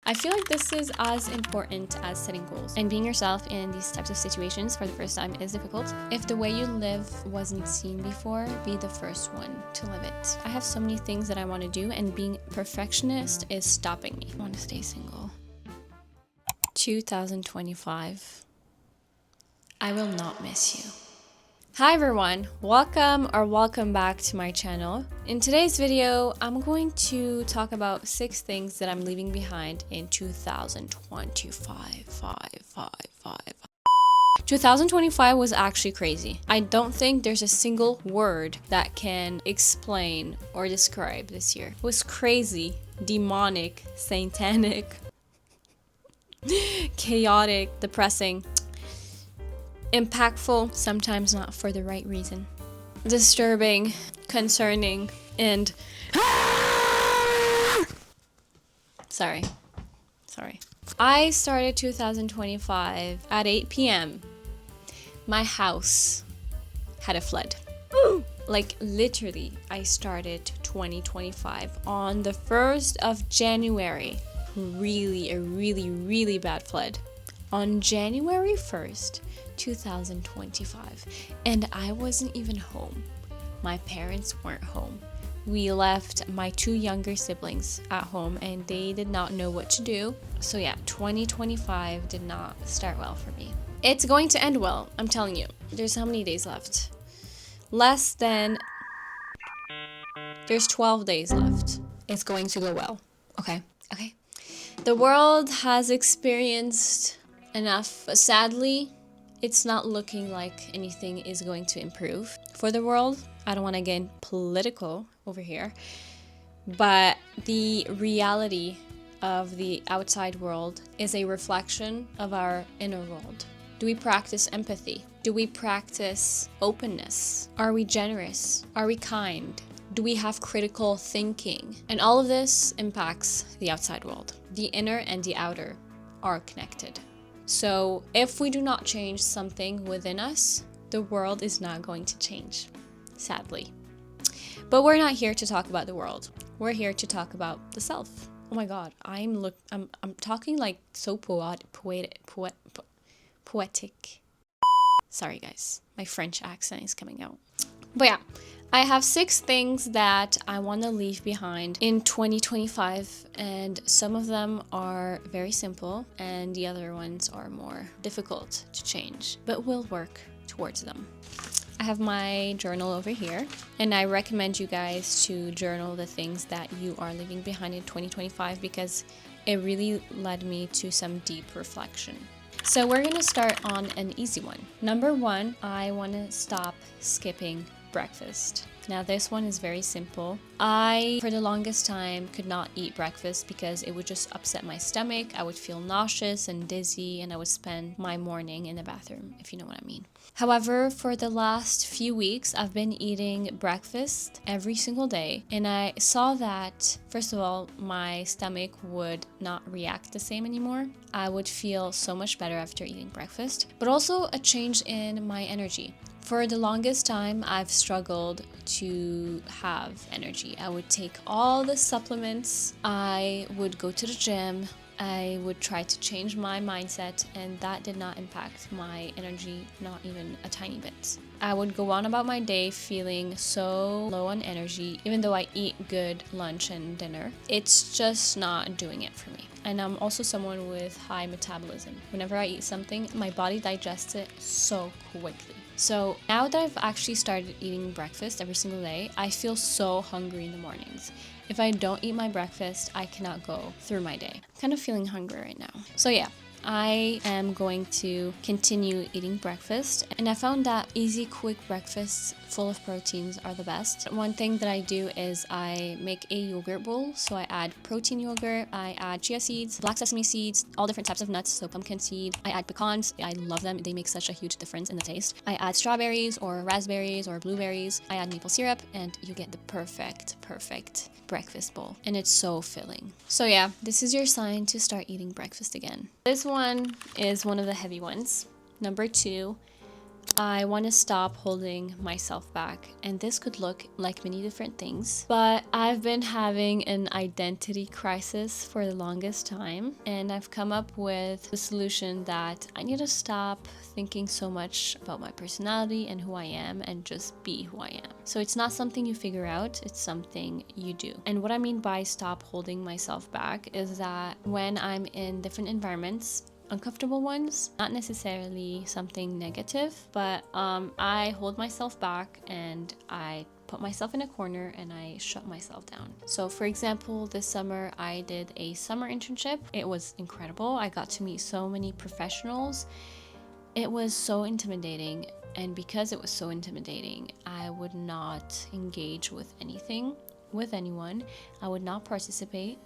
I feel like this is as important as setting goals. And being yourself in these types of situations for the first time is difficult. If the way you live wasn't seen before, be the first one to live it. I have so many things that I want to do, and being perfectionist is stopping me. I want to stay single. 2025. I will not miss you. Hi everyone, welcome back to my channel. In today's video, I'm going to talk about 6 things that I'm leaving behind in 2025. 2025 was actually crazy. I don't think there's a single word that can explain or describe this year. It was crazy, demonic, satanic, chaotic, depressing, impactful, sometimes not for the right reason, disturbing, concerning, and sorry. I started 2025 at 8 p.m. My house had a flood. Like literally, I started 2025 on the 1st of January. A really bad flood. On January 1st, 2025, and I wasn't even home. My parents weren't home. We left my 2 younger siblings at home and they did not know what to do. So yeah, 2025 did not start well for me. It's going to end well, I'm telling you. There's how many days left? There's 12 days left. It's going to go well. Okay. The world has experienced enough, but sadly, it's not looking like anything is going to improve for the world. I don't want to get political over here, but the reality of the outside world is a reflection of our inner world. Do we practice empathy? Do we practice openness? Are we generous? Are we kind? Do we have critical thinking? And all of this impacts the outside world. The inner and the outer are connected. So if we do not change something within us, the world is not going to change, sadly. But we're not here to talk about the world. We're here to talk about the self. Oh my God, I'm talking like so poetic. Sorry guys, my French accent is coming out. But yeah, I have 6 things that I want to leave behind in 2025, and some of them are very simple and the other ones are more difficult to change, but we'll work towards them. I have my journal over here, and I recommend you guys to journal the things that you are leaving behind in 2025 because it really led me to some deep reflection. So we're going to start on an easy one. Number 1, I want to stop skipping breakfast. Now this one is very simple. I, for the longest time, could not eat breakfast because it would just upset my stomach. I would feel nauseous and dizzy, and I would spend my morning in the bathroom, if you know what I mean. However, for the last few weeks, I've been eating breakfast every single day, and I saw that, first of all, my stomach would not react the same anymore. I would feel so much better after eating breakfast, but also a change in my energy. For the longest time, I've struggled to have energy. I would take all the supplements, I would go to the gym, I would try to change my mindset, and that did not impact my energy, not even a tiny bit. I would go on about my day feeling so low on energy, even though I eat good lunch and dinner. It's just not doing it for me. And I'm also someone with high metabolism. Whenever I eat something, my body digests it so quickly. So now that I've actually started eating breakfast every single day, I feel so hungry in the mornings. If I don't eat my breakfast, I cannot go through my day. I'm kind of feeling hungry right now. So yeah, I am going to continue eating breakfast, and I found that easy, quick breakfasts full of proteins are the best. One thing that I do is I make a yogurt bowl. So I add protein yogurt, I add chia seeds, black sesame seeds, all different types of nuts, so pumpkin seed. I add pecans. I love them. They make such a huge difference in the taste. I add strawberries or raspberries or blueberries. I add maple syrup, and you get the perfect breakfast bowl, and it's so filling. So yeah, this is your sign to start eating breakfast again. This one is one of the heavy ones. Number 2, I want to stop holding myself back, and this could look like many different things, but I've been having an identity crisis for the longest time, and I've come up with the solution that I need to stop thinking so much about my personality and who I am and just be who I am. So it's not something you figure out, it's something you do. And what I mean by stop holding myself back is that when I'm in different environments, uncomfortable ones, not necessarily something negative, but I hold myself back and I put myself in a corner and I shut myself down. So for example, this summer I did a summer internship. It was incredible. I got to meet so many professionals. It was so intimidating, and because it was so intimidating, I would not engage with anyone. I would not participate.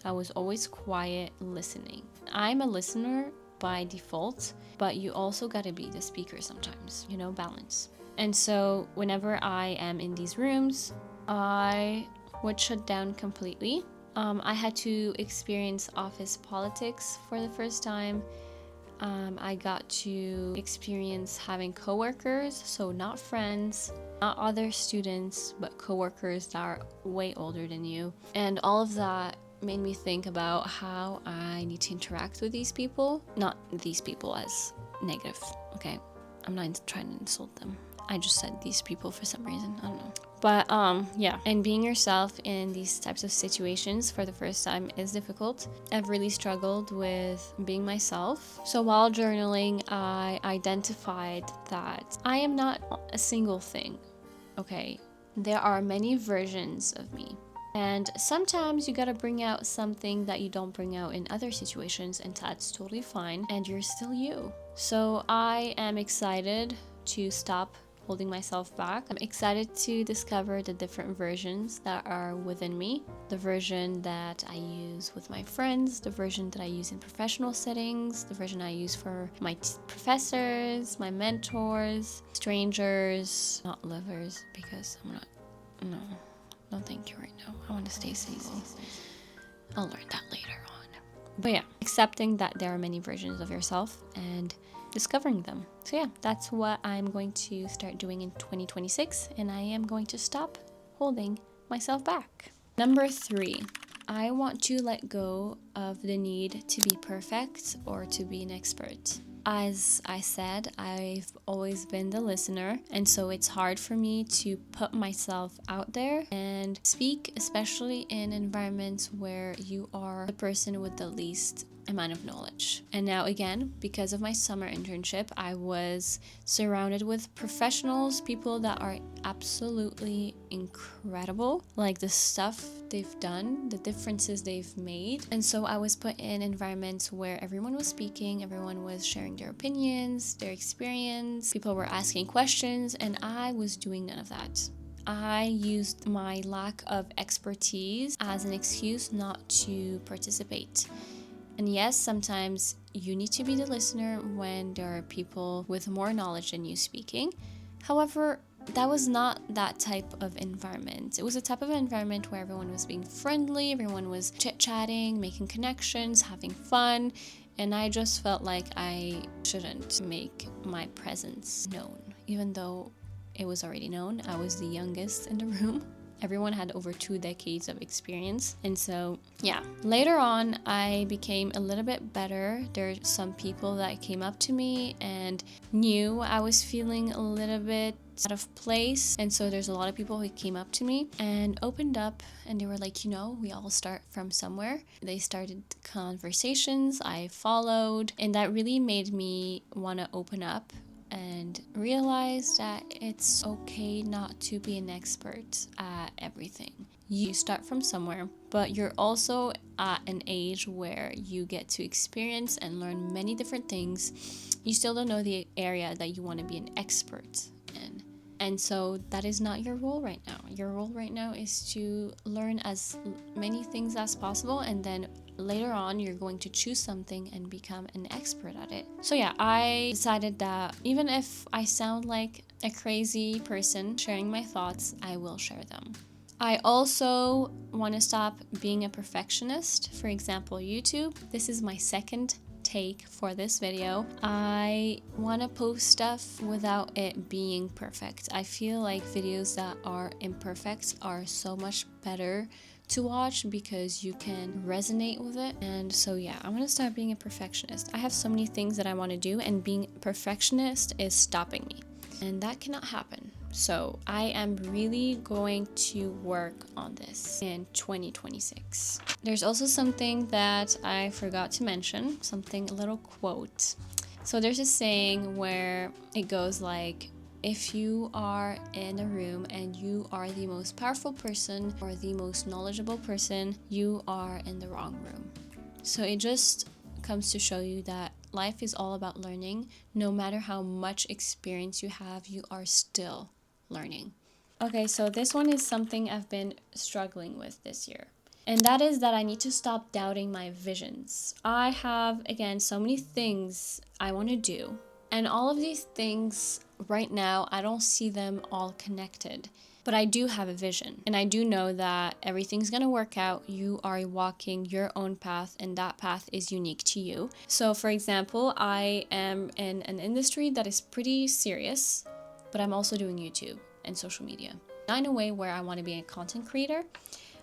I was always quiet listening. I'm a listener by default, but you also gotta be the speaker sometimes, balance. And so whenever I am in these rooms, I would shut down completely. I had to experience office politics for the first time. I got to experience having coworkers, so not friends, not other students, but coworkers that are way older than you. And all of that made me think about how I need to interact with these people. Not these people as negative, okay? I'm not trying to insult them. I just said these people for some reason, I don't know. But yeah, and being yourself in these types of situations for the first time is difficult. I've really struggled with being myself. So while journaling, I identified that I am not a single thing, okay? There are many versions of me. And sometimes you gotta bring out something that you don't bring out in other situations, and that's totally fine, and you're still you. So I am excited to stop holding myself back. I'm excited to discover the different versions that are within me. The version that I use with my friends, the version that I use in professional settings, the version I use for my professors, my mentors, strangers, not lovers, because I'm not, no thank you right now. I want to stay single. I'll learn that later on. But yeah, accepting that there are many versions of yourself and discovering them. So yeah, that's what I'm going to start doing in 2026, and I am going to stop holding myself back. Number 3, I want to let go of the need to be perfect or to be an expert. As I said, I've always been the listener, and so it's hard for me to put myself out there and speak, especially in environments where you are the person with the least amount of knowledge. And now again, because of my summer internship, I was surrounded with professionals, people that are absolutely incredible, like the stuff they've done, the differences they've made. And so I was put in environments where everyone was speaking, everyone was sharing their opinions, their experience, people were asking questions, and I was doing none of that. I used my lack of expertise as an excuse not to participate. And yes, sometimes you need to be the listener when there are people with more knowledge than you speaking. However, that was not that type of environment. It was a type of environment where everyone was being friendly, everyone was chit-chatting, making connections, having fun, and I just felt like I shouldn't make my presence known. Even though it was already known, I was the youngest in the room. Everyone had over 2 decades of experience. And so, yeah. Later on, I became a little bit better. There's some people that came up to me and knew I was feeling a little bit out of place. And so there's a lot of people who came up to me and opened up, and they were like, we all start from somewhere. They started conversations, I followed, and that really made me want to open up and realize that it's okay not to be an expert at everything. You start from somewhere, but you're also at an age where you get to experience and learn many different things. You still don't know the area that you want to be an expert in. And so that is not your role right now. Your role right now is to learn as many things as possible, and then later on you're going to choose something and become an expert at it. So yeah, I decided that even if I sound like a crazy person sharing my thoughts, I will share them. I also want to stop being a perfectionist. For example, YouTube. This is my second take for this video. I want to post stuff without it being perfect. I feel like videos that are imperfect are so much better to watch because you can resonate with it. And so yeah, I want to start being a perfectionist. I have so many things that I want to do, and being a perfectionist is stopping me, and that cannot happen. So I am really going to work on this in 2026. There's also something that I forgot to mention, a little quote. So there's a saying where it goes like, if you are in a room and you are the most powerful person or the most knowledgeable person, you are in the wrong room. So it just comes to show you that life is all about learning. No matter how much experience you have, you are still learning. Okay, so this one is something I've been struggling with this year. And that is that I need to stop doubting my visions. I have, again, so many things I want to do. And all of these things right now, I don't see them all connected. But I do have a vision. And I do know that everything's going to work out. You are walking your own path, and that path is unique to you. So for example, I am in an industry that is pretty serious, but I'm also doing YouTube and social media. Not in a way where I want to be a content creator,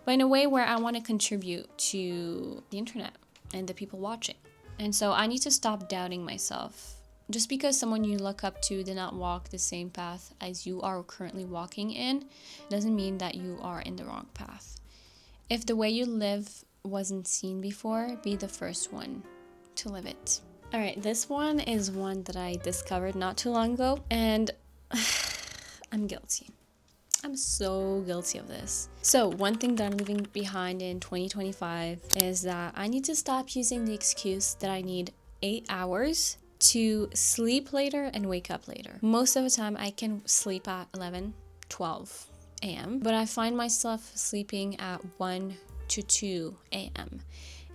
but in a way where I want to contribute to the internet and the people watching. And so I need to stop doubting myself. Just because someone you look up to did not walk the same path as you are currently walking in, doesn't mean that you are in the wrong path. If the way you live wasn't seen before, be the first one to live it. All right, this one is one that I discovered not too long ago, and I'm guilty. I'm so guilty of this. So one thing that I'm leaving behind in 2025 is that I need to stop using the excuse that I need 8 hours to sleep later and wake up later. Most of the time I can sleep at 11, 12 a.m. but I find myself sleeping at 1 to 2 a.m.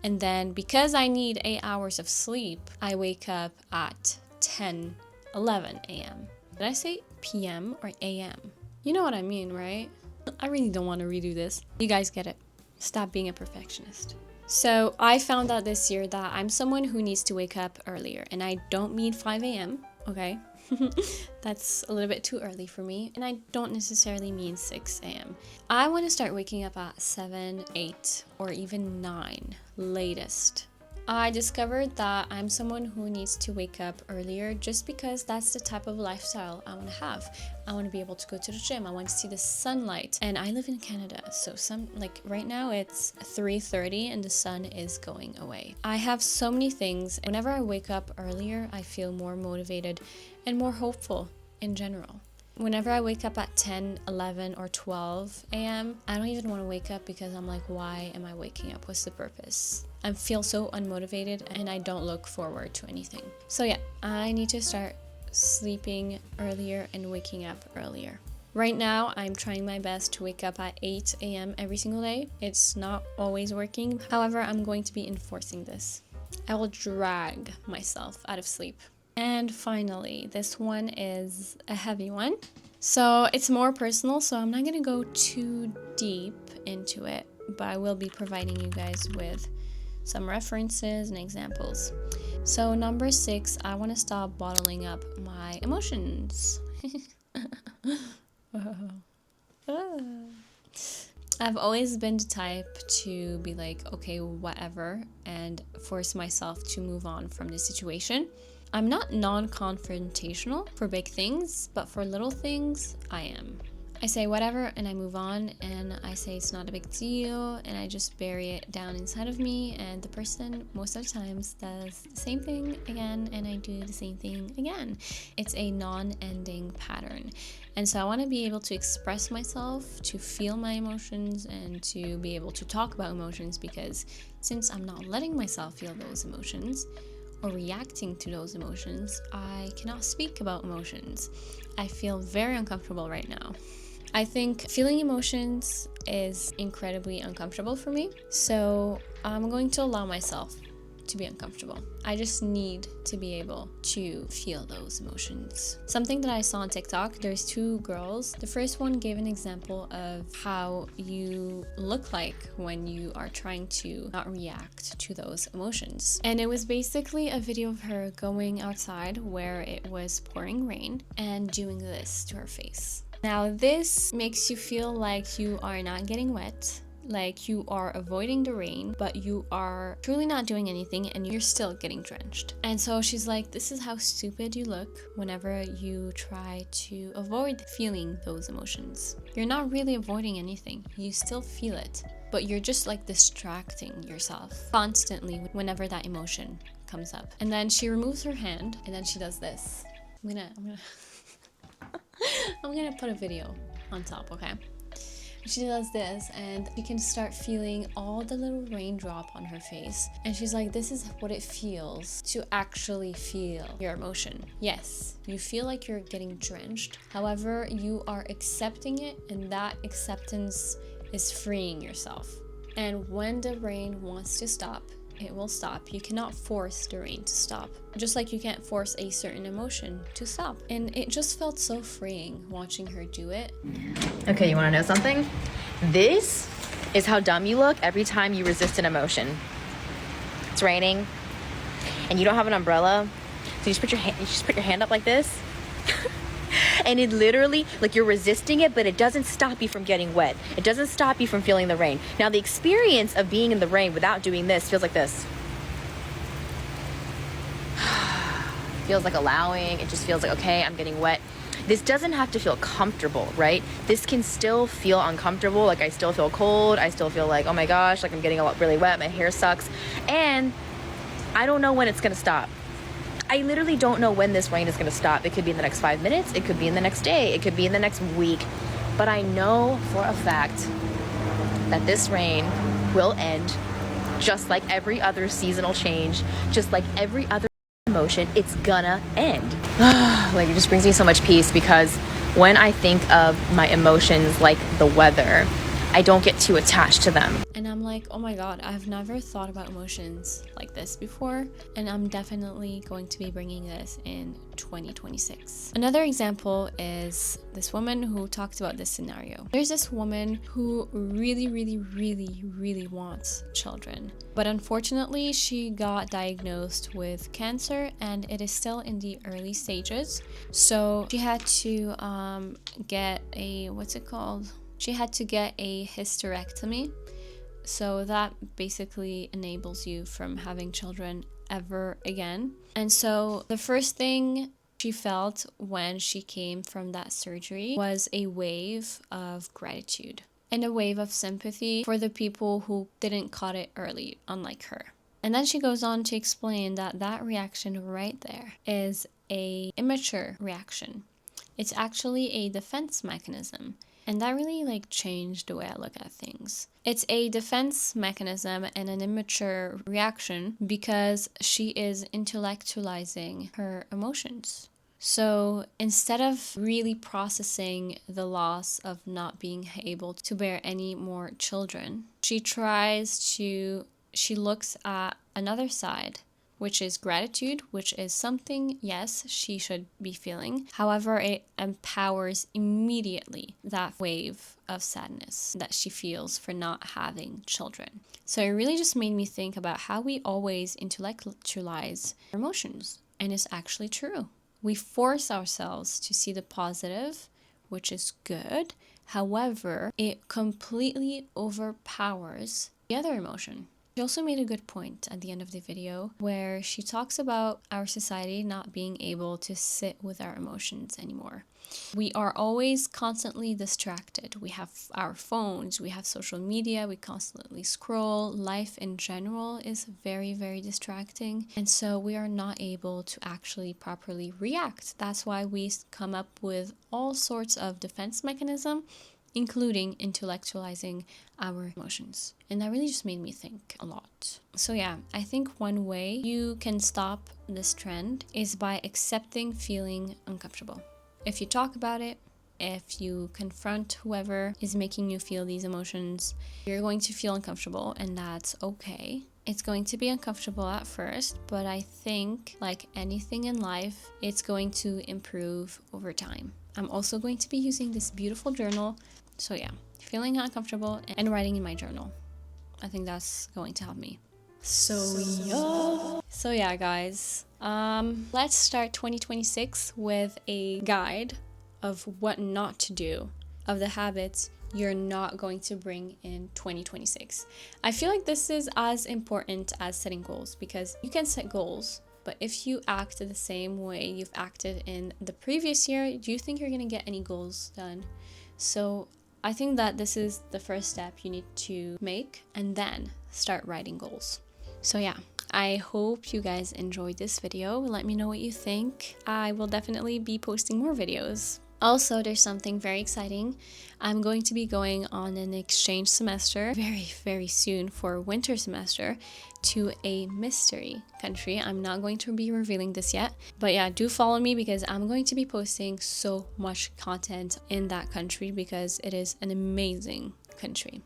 And then because I need 8 hours of sleep, I wake up at 10, 11 a.m. Did I say p.m. or a.m.? You know what I mean, right? I really don't want to redo this. You guys get it. Stop being a perfectionist. So I found out this year that I'm someone who needs to wake up earlier, and I don't mean 5 a.m., okay? That's a little bit too early for me, and I don't necessarily mean 6 a.m. I want to start waking up at 7, 8, or even 9, latest. I discovered that I'm someone who needs to wake up earlier just because that's the type of lifestyle I want to have. I want to be able to go to the gym. I want to see the sunlight. And I live in Canada, so right now it's 3:30 and the sun is going away. I have so many things. Whenever I wake up earlier, I feel more motivated and more hopeful in general. Whenever I wake up at 10, 11, or 12 a.m., I don't even want to wake up because I'm like, why am I waking up? What's the purpose? I feel so unmotivated and I don't look forward to anything. So yeah, I need to start sleeping earlier and waking up earlier. Right now, I'm trying my best to wake up at 8 a.m. every single day. It's not always working. However, I'm going to be enforcing this. I will drag myself out of sleep. And finally, this one is a heavy one. So it's more personal, so I'm not going to go too deep into it, but I will be providing you guys with some references and examples. So number 6, I want to stop bottling up my emotions. I've always been the type to be like, okay, whatever, and force myself to move on from the situation. I'm not non-confrontational for big things, but for little things, I am. I say whatever and I move on, and I say it's not a big deal, and I just bury it down inside of me, and the person most of the times does the same thing again, and I do the same thing again. It's a non-ending pattern. And so I want to be able to express myself, to feel my emotions, and to be able to talk about emotions, because since I'm not letting myself feel those emotions, or reacting to those emotions, I cannot speak about emotions. I feel very uncomfortable right now. I think feeling emotions is incredibly uncomfortable for me, so I'm going to allow myself to be uncomfortable. I just need to be able to feel those emotions. Something that I saw on TikTok, there's two girls. The first one gave an example of how you look like when you are trying to not react to those emotions. And it was basically a video of her going outside where it was pouring rain and doing this to her face. Now this makes you feel like you are not getting wet, like you are avoiding the rain, but you are truly not doing anything and you're still getting drenched. And so she's like, this is how stupid you look whenever you try to avoid feeling those emotions. You're not really avoiding anything, you still feel it, but you're just like distracting yourself constantly whenever that emotion comes up. And then she removes her hand and then she does this. I'm gonna put a video on top, okay? She does this and you can start feeling all the little raindrop on her face. And she's like, this is what it feels to actually feel your emotion. Yes, you feel like you're getting drenched. However, you are accepting it, and that acceptance is freeing yourself. And when the rain wants to stop, it will stop. You cannot force the rain to stop. Just like you can't force a certain emotion to stop. And it just felt so freeing watching her do it. Okay, you wanna know something? This is how dumb you look every time you resist an emotion. It's raining and you don't have an umbrella. So you just put your hand up like this. And it literally, like, you're resisting it, but it doesn't stop you from getting wet. It doesn't stop you from feeling the rain. Now, the experience of being in the rain without doing this feels like this. Feels like allowing. It just feels like, okay, I'm getting wet. This doesn't have to feel comfortable, right? This can still feel uncomfortable. Like, I still feel cold. I still feel like, oh my gosh, like I'm getting really wet. My hair sucks. And I don't know when it's going to stop. I literally don't know when this rain is going to stop. It could be in the next 5 minutes. It could be in the next day. It could be in the next week. But I know for a fact that this rain will end, just like every other seasonal change, just like every other emotion, it's gonna end. Like, it just brings me so much peace, because when I think of my emotions like the weather, I don't get too attached to them. And I'm like, oh my god, I've never thought about emotions like this before, and I'm definitely going to be bringing this in 2026. Another example is this woman who talked about this scenario. There's this woman who really wants children, but unfortunately she got diagnosed with cancer and it is still in the early stages. So she had to get a, what's it called? She had to get a hysterectomy. So that basically enables you from having children ever again. And so the first thing she felt when she came from that surgery was a wave of gratitude and a wave of sympathy for the people who didn't caught it early, unlike her. And then she goes on to explain that that reaction right there is a immature reaction. It's actually a defense mechanism. And that really changed the way I look at things. It's a defense mechanism and an immature reaction because she is intellectualizing her emotions. So instead of really processing the loss of not being able to bear any more children, she looks at another side, which is gratitude, which is something, yes, she should be feeling. However, it empowers immediately that wave of sadness that she feels for not having children. So it really just made me think about how we always intellectualize our emotions. And it's actually true. We force ourselves to see the positive, which is good. However, it completely overpowers the other emotion. She also made a good point at the end of the video where she talks about our society not being able to sit with our emotions anymore. We are always constantly distracted. We have our phones, we have social media, we constantly scroll. Life in general is very distracting. And so we are not able to actually properly react. That's why we come up with all sorts of defense mechanisms, including intellectualizing our emotions. And that really just made me think a lot. So yeah, I think one way you can stop this trend is by accepting feeling uncomfortable. If you talk about it, if you confront whoever is making you feel these emotions, you're going to feel uncomfortable, and that's okay. It's going to be uncomfortable at first, but I think, like anything in life, it's going to improve over time. I'm also going to be using this beautiful journal. So yeah, feeling uncomfortable and writing in my journal. I think that's going to help me. So yeah, guys. Let's start 2026 with a guide of what not to do, of the habits you're not going to bring in 2026. I feel like this is as important as setting goals, because you can set goals, but if you act the same way you've acted in the previous year, do you think you're going to get any goals done? So I think that this is the first step you need to make, and then start writing goals. So yeah, I hope you guys enjoyed this video. Let me know what you think. I will definitely be posting more videos. Also, there's something very exciting. I'm going to be going on an exchange semester very soon for winter semester to a mystery country. I'm not going to be revealing this yet, but yeah, do follow me because I'm going to be posting so much content in that country because it is an amazing country.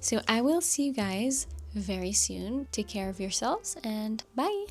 So I will see you guys very soon. Take care of yourselves and bye.